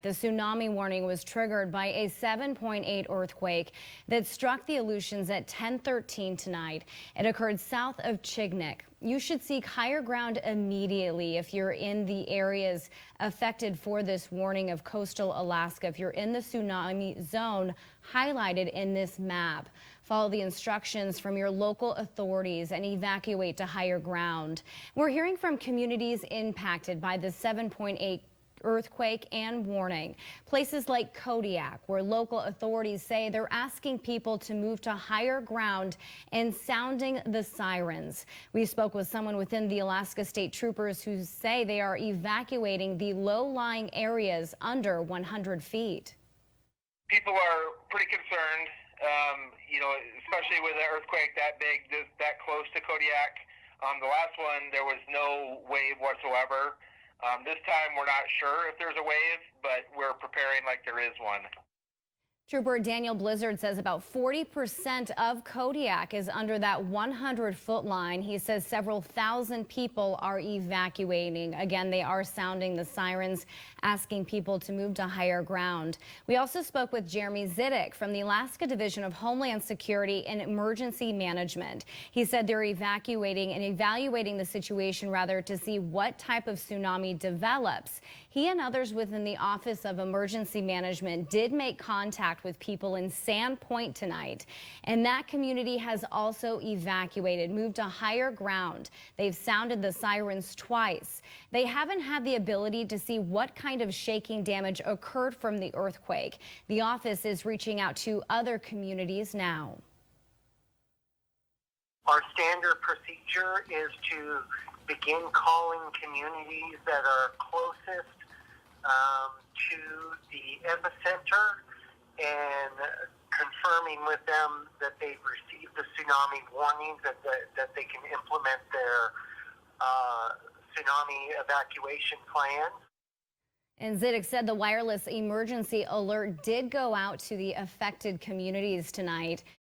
The tsunami warning was triggered by a 7.8 earthquake that struck the Aleutians at 10:13 tonight. It occurred south of Chignik. You should seek higher ground immediately if you're in the areas affected for this warning of coastal Alaska. If you're in the tsunami zone highlighted in this map, follow the instructions from your local authorities and evacuate to higher ground. We're hearing from communities impacted by the 7.8 earthquake and warning. Places like Kodiak, where local authorities say they're asking people to move to higher ground and sounding the sirens. We spoke with someone within the Alaska State Troopers who say they are evacuating the low-lying areas under 100 feet. People are pretty concerned, especially with an earthquake that big, that close to Kodiak. The last one, there was no wave whatsoever. This time, we're not sure if there's a wave, but we're preparing like there is one. Trooper Daniel Blizzard says about 40% of Kodiak is under that 100-foot line. He says several thousand people are evacuating. Again, they are sounding the sirens, asking people to move to higher ground. We also spoke with Jeremy Zidek from the Alaska Division of Homeland Security and Emergency Management. He said they're evacuating and evaluating the situation to see what type of tsunami develops. He and others within the Office of Emergency Management did make contact with people in Sand Point tonight, and that community has also evacuated, moved to higher ground. They've sounded the sirens twice. They haven't had the ability to see what kind of shaking damage occurred from the earthquake. The office is reaching out to other communities now. Our standard procedure is to begin calling communities that are closest to the epicenter and confirming with them that they've received the tsunami warnings, that they can implement their tsunami evacuation plan. And Zidek said the wireless emergency alert did go out to the affected communities tonight.